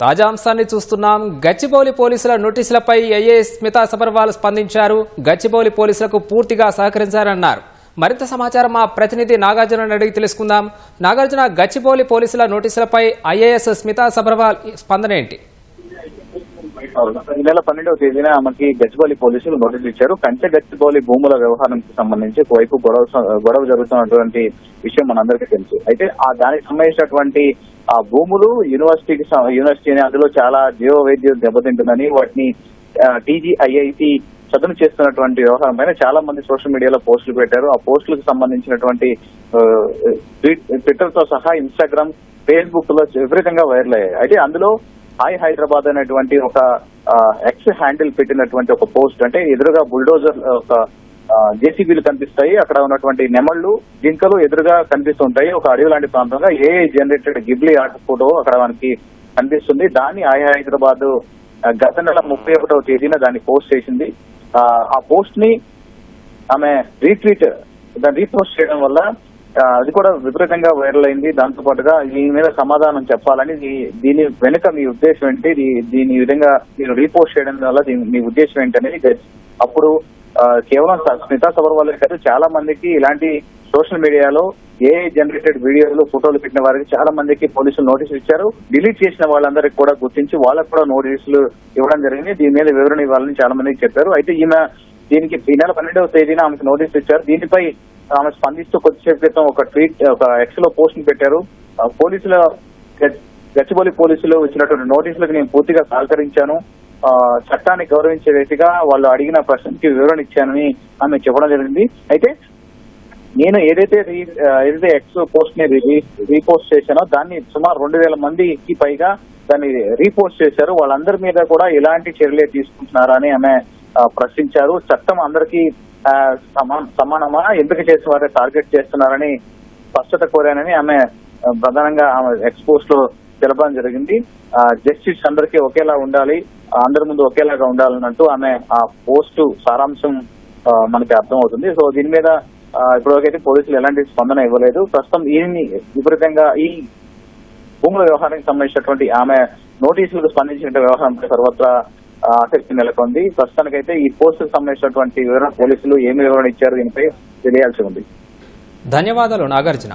తాజా అంశాన్ని చూస్తున్నాం. గచ్చిబౌలి పోలీసుల నోటీసులపై ఐఏఎస్ స్మితా సబర్వాల్ స్పందించారు. గచ్చిబౌలి పోలీసులకు పూర్తిగా సహకరించారన్నారు. మరింత సమాచారం మా ప్రతినిధి నాగార్జున అడిగి తెలుసుకుందాం. నాగార్జున, గచ్చిబౌలి పోలీసుల నోటీసులపై ఐఏఎస్ స్మితా సబర్వాల్ స్పందన ఏంటి? ఈ నెల 12వ తేదీన మనకి గచ్చిబౌలి పోలీసులు నోటీసులు ఇచ్చారు. కంచె గచ్చిబౌలి భూముల వ్యవహారానికి సంబంధించి ఒకవైపు గొడవ జరుగుతున్నటువంటి విషయం మనందరికీ తెలుసు. అయితే దానికి సంబంధించినటువంటి ఆ భూములు యూనివర్సిటీని అందులో చాలా జీవ వైద్యం దెబ్బతింటుందని వాటిని టీజీఐఐటి చదును చేస్తున్నటువంటి వ్యవహారం పైన చాలా మంది సోషల్ మీడియాలో పోస్టులు పెట్టారు. ఆ పోస్టులకు సంబంధించినటువంటి ట్విట్టర్ తో సహా ఇన్స్టాగ్రామ్, ఫేస్బుక్ లో విపరీతంగా వైరల్ అయ్యాయి. అయితే అందులో హాయ్ హైదరాబాద్ అనేటువంటి ఒక ఎక్స్ హ్యాండిల్ పెట్టినటువంటి ఒక పోస్ట్, అంటే ఎదురుగా బుల్డోజర్ ఒక జేసీబీలు కనిపిస్తాయి, అక్కడ ఉన్నటువంటి నెమళ్లు, జింకలు ఎదురుగా కనిపిస్తుంటాయి. ఒక అడవి లాంటి ప్రాంతంగా AI generated Ghibli art photo అక్కడ మనకి కనిపిస్తుంది. దాన్ని హాయ్ హైదరాబాద్ గత నెల 31వ తేదీన దాన్ని పోస్ట్ చేసింది. ఆ పోస్ట్ ని ఆమె రీపోస్ట్ చేయడం వల్ల అది కూడా విపరీతంగా వైరల్ అయింది. దాంతో పాటుగా దీని మీద సమాధానం చెప్పాలని, దీని వెనుక మీ ఉద్దేశం ఏంటి, దీని విధంగా మీరు రీపోస్ట్ చేయడం వల్ల మీ ఉద్దేశం ఏంటి అనేది అప్పుడు కేవలం స్మితా సబర్వాల్ కాదు, చాలా మందికి ఇలాంటి సోషల్ మీడియాలో ఏఐ జనరేటెడ్ వీడియోలు, ఫోటోలు పెట్టిన వారికి చాలా మందికి పోలీసులు నోటీసులు ఇచ్చారు. డిలీట్ చేసిన వాళ్ళందరికీ కూడా గుర్తించి వాళ్ళకు కూడా నోటీసులు ఇవ్వడం జరిగింది. దీని మీద వివరణ ఇవ్వాలని చాలా మందికి చెప్పారు. అయితే దీనికి ఈ నెల 12వ తేదీన ఆమెకు నోటీసులు ఇచ్చారు. దీనిపై ఆమె స్పందిస్తూ కొద్దిసేపు క్రితం ఒక ఎక్స్ లో పోస్ట్ పెట్టారు. గచ్చిబౌలి పోలీసులు ఇచ్చినటువంటి నోటీసులకు నేను పూర్తిగా సహకరించాను, చట్టాన్ని గౌరవించే వ్యక్తిగా వాళ్ళు అడిగిన ప్రశ్నకి వివరణ ఇచ్చానని ఆమె చెప్పడం జరిగింది. అయితే నేను ఏదైతే ఎక్స్ పోస్ట్ ని రీపోస్ట్ చేశానో దాన్ని సుమారు 2000 మందికి పైగా దాన్ని రీపోస్ట్ చేశారు. వాళ్ళందరి మీద కూడా ఎలాంటి చర్యలే తీసుకుంటున్నారా అని ఆమె ప్రశ్నించారు. చట్టం అందరికీ సమానమా, ఎంపిక చేసిన వారే టార్గెట్ చేస్తున్నారని స్పష్టత కోరానని ఆమె ప్రధానంగా ఆమె ఎక్స్పోస్ట్ లో తెలపడం జరిగింది. జస్టిస్ అందరికీ ఒకేలా ఉండాలి, అందరి ముందు ఒకేలాగా ఉండాలన్నట్టు ఆమె ఆ పోస్టు సారాంశం మనకి అర్థం అవుతుంది. సో దీని మీద ఇప్పటివరకైతే పోలీసులు ఎలాంటి స్పందన ఇవ్వలేదు. ప్రస్తుతం ఈయన్ని విపరీతంగా ఈ భూముల వ్యవహారానికి సంబంధించినటువంటి ఆమె నోటీసులకు స్పందించిన వ్యవహారంపై సర్వత్రా ఆసక్తి నెలకొంది. ప్రస్తుతానికైతే ఈ పోస్టుకు సంబంధించినటువంటి వివరణ పోలీసులు ఏమి వివరణ ఇచ్చారు దీనిపై తెలియాల్సి ఉంది. ధన్యవాదాలు నాగార్జున.